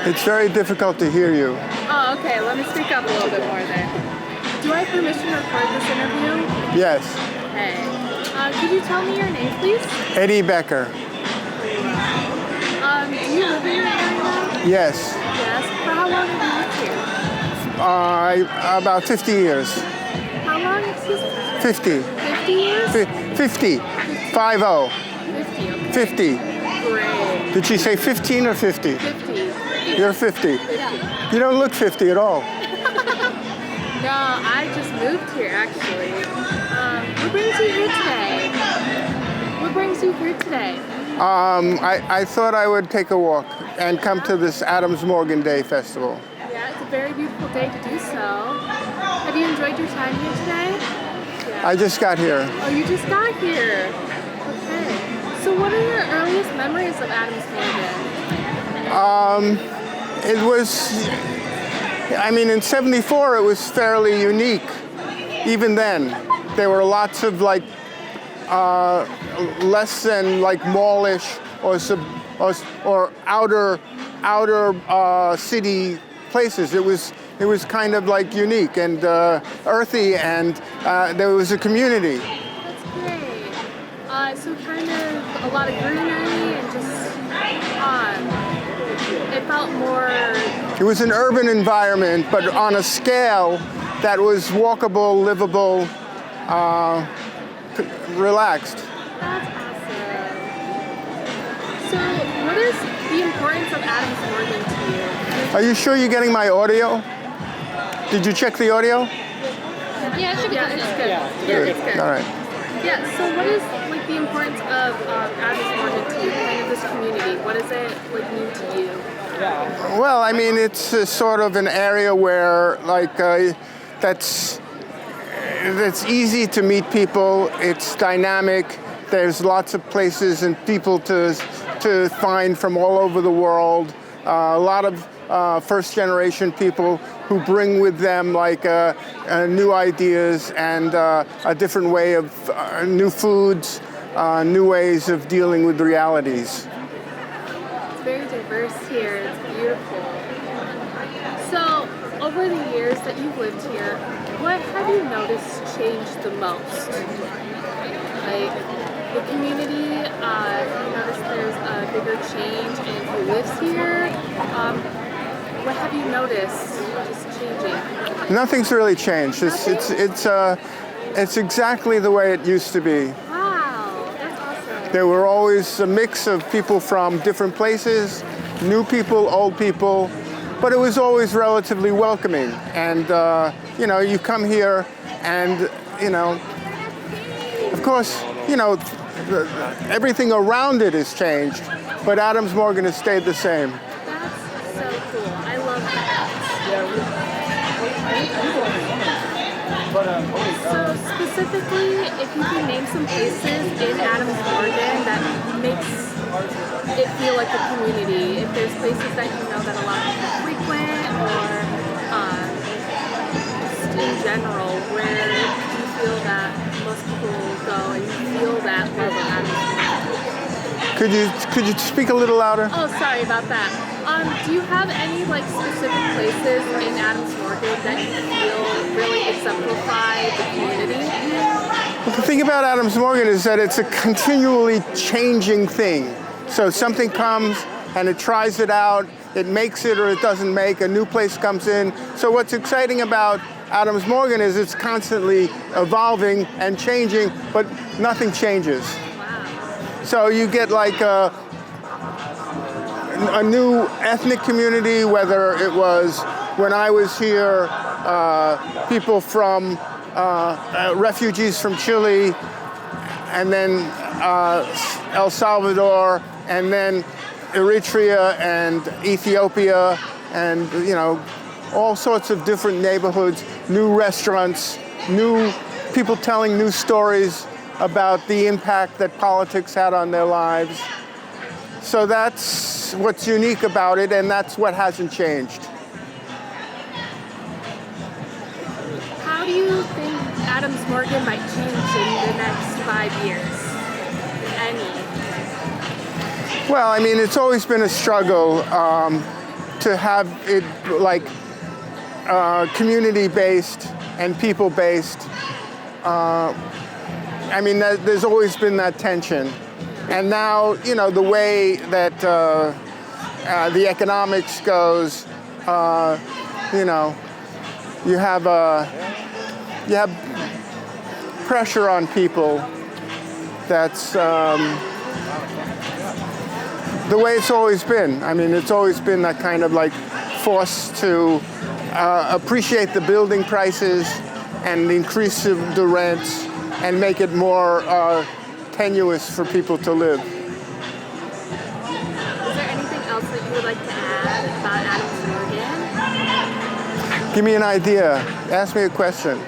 It's very difficult to hear you. Oh, okay. Let me speak up a little bit more then. Do I have permission to record this interview? Yes. Okay. Could you tell me your name, please? Eddie Becker. Do you live in the area? Yes. Yes. For how long have you lived here? About 50 years. How long? Excuse me. 50. 50 years? 50. 50. 50, okay. 50. Great. Did she say 15 or 50? 50. You're 50. 50. You don't look 50 at all. No, I just moved here actually. What brings you here today? What brings you here today? I thought I would take a walk and come to this Adams Morgan Day Festival. Yeah, it's a very beautiful day to do so. Have you enjoyed your time here today? Yeah. I just got here. Oh, you just got here. Okay. So what are your earliest memories of Adams Morgan? It was, I mean, in '74 it was fairly unique. Even then, there were lots of like less than like mallish or outer city places. It was kind of like unique and earthy, and there was a community. That's great. So kind of a lot of greenery and just it felt more. It was an urban environment, but on a scale that was walkable, livable, relaxed. That's awesome. So what is the importance of Adams Morgan to you? Are you sure you're getting my audio? Did you check the audio? Yeah, it should be good. It's good. Yeah, it's good. All right. Yeah, so what is like the importance of Adams Morgan to you, kind of this community? What does it like mean to you? Well, I mean, it's sort of an area where like that's easy to meet people. It's dynamic. There's lots of places and people to find from all over the world. A lot of first-generation people who bring with them like new ideas and a different way of new foods, new ways of dealing with realities. It's very diverse here. It's beautiful. So, over the years that you've lived here, what have you noticed changed the most? Like the community, have you noticed there's a bigger change in who lives here? What have you noticed just changing? Nothing's really changed. It's exactly the way it used to be. Wow, that's awesome. There were always a mix of people from different places, new people, old people, but it was always relatively welcoming. And you come here, and of course, everything around it has changed, but Adams Morgan has stayed the same. That's so cool. I love that. So specifically, if you can name some places in Adams Morgan that makes it feel like a community, if there's places that you know that a lot of people frequent, or just in general, where do you feel that most people go and you feel that love of Adams Morgan? Could you speak a little louder? Oh, sorry about that. Do you have any like specific places in Adams Morgan that you feel really exemplify the community? Well, the thing about Adams Morgan is that it's a continually changing thing. So something comes and it tries it out, it makes it or it doesn't make, a new place comes in. So what's exciting about Adams Morgan is it's constantly evolving and changing, but nothing changes. So you get like a new ethnic community, whether it was when I was here, people from refugees from Chile, and then El Salvador, and then Eritrea and Ethiopia, and all sorts of different neighborhoods, new restaurants, new people telling new stories about the impact that politics had on their lives. So that's what's unique about it, and that's what hasn't changed. How do you think Adams Morgan might change in the next 5 years, if any? Well, I mean, it's always been a struggle to have it like community-based and people-based. I mean, there's always been that tension. And now, you know, the way that the economics goes, you know, you have pressure on people that's the way it's always been. I mean, it's always been that kind of like force to appreciate the building prices and increase the rents and make it more tenuous for people to live. Is there anything else that you would like to add about Adams Morgan? Give me an idea. Ask me a question.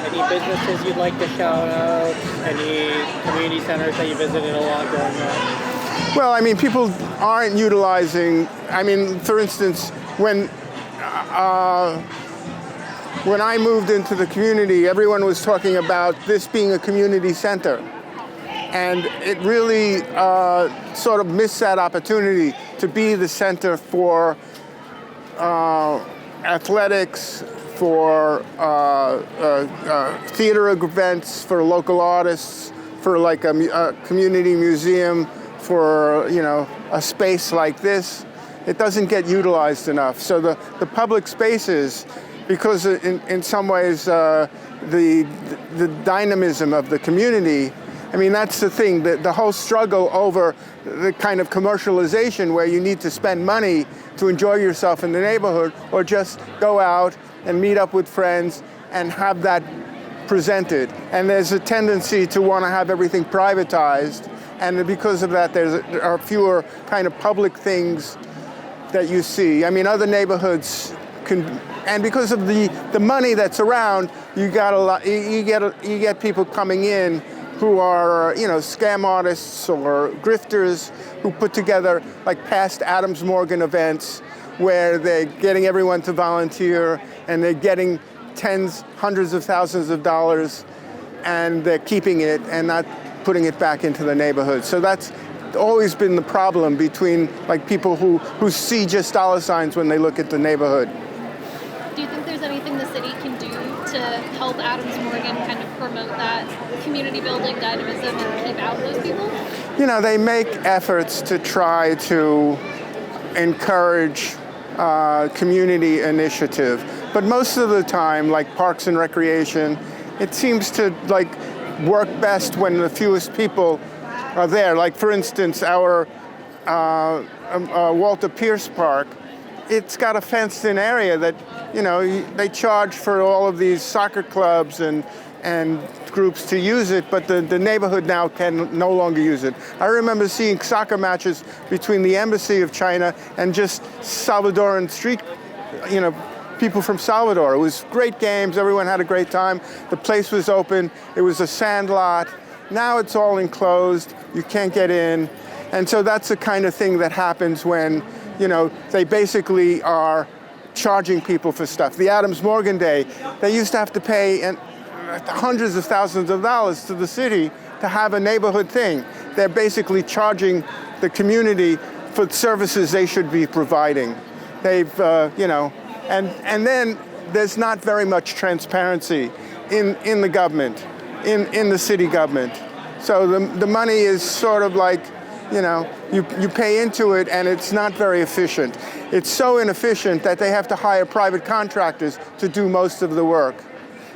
Any businesses you'd like to shout out? Any community centers that you visited a lot growing up? Well, I mean, people aren't utilizing, I mean, for instance, when I moved into the community, everyone was talking about this being a community center. And it really sort of missed that opportunity to be the center for athletics, for theater events, for local artists, for like a community museum, for, you know, a space like this. It doesn't get utilized enough. So the public spaces, because in some ways the dynamism of the community, I mean, that's the thing, the whole struggle over the kind of commercialization where you need to spend money to enjoy yourself in the neighborhood or just go out and meet up with friends and have that presented. And there's a tendency to want to have everything privatized. And because of that, there are fewer kind of public things that you see. I mean, other neighborhoods can, and because of the money that's around, you get people coming in who are, you know, scam artists or grifters who put together like past Adams Morgan events where they're getting everyone to volunteer and they're getting tens, hundreds of thousands of dollars and they're keeping it and not putting it back into the neighborhood. So that's always been the problem between like people who see just dollar signs when they look at the neighborhood. Do you think there's anything the city can do to help Adams Morgan kind of promote that community building dynamism and keep out those people? You know, they make efforts to try to encourage community initiative, but most of the time, like Parks and Recreation, it seems to like work best when the fewest people are there. Like for instance, our Walter Pierce Park, it's got a fenced-in area that, you know, they charge for all of these soccer clubs and groups to use it, but the neighborhood now can no longer use it. I remember seeing soccer matches between the Embassy of China and just Salvadoran street, you know, people from Salvador. It was great games, everyone had a great time. The place was open, it was a sand lot. Now it's all enclosed, you can't get in. And so that's the kind of thing that happens when, you know, they basically are charging people for stuff. The Adams Morgan Day, they used to have to pay hundreds of thousands of dollars to the city to have a neighborhood thing. They're basically charging the community for services they should be providing. They've, you know, and then there's not very much transparency in the government, in the city government. So the money is sort of like, you know, you pay into it and it's not very efficient. It's so inefficient that they have to hire private contractors to do most of the work.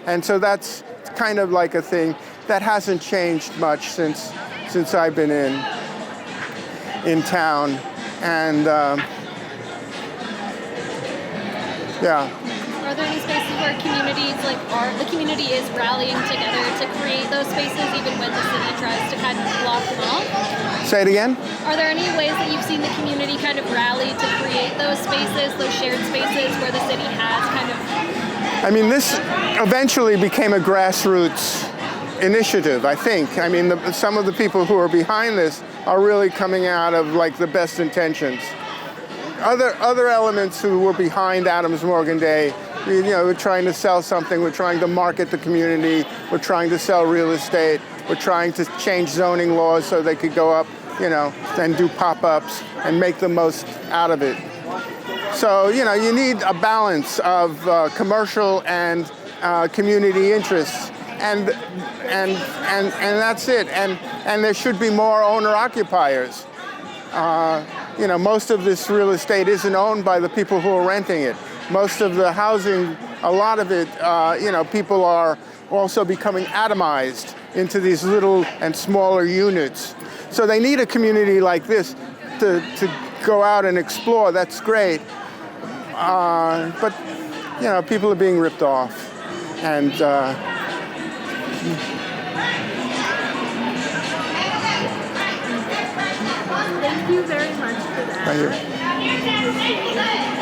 And so that's kind of like a thing that hasn't changed much since I've been in town. And yeah. Are there any spaces where communities, like the community is rallying together to create those spaces even when the city tries to kind of block them off? Say it again? Are there any ways that you've seen the community kind of rally to create those spaces, those shared spaces where the city has kind of... I mean, this eventually became a grassroots initiative, I think. I mean, some of the people who are behind this are really coming out of like the best intentions. Other elements who were behind Adams Morgan Day, you know, we're trying to sell something, we're trying to market the community, we're trying to sell real estate, we're trying to change zoning laws so they could go up then do pop-ups and make the most out of it. So, you need a balance of commercial and community interests, and that's it. And there should be more owner-occupiers. Most of this real estate isn't owned by the people who are renting it. Most of the housing, a lot of it, people are also becoming atomized into these little and smaller units. So they need a community like this to go out and explore. That's great. But people are being ripped off. And Thank you very much for that. Thank you. I appreciate it.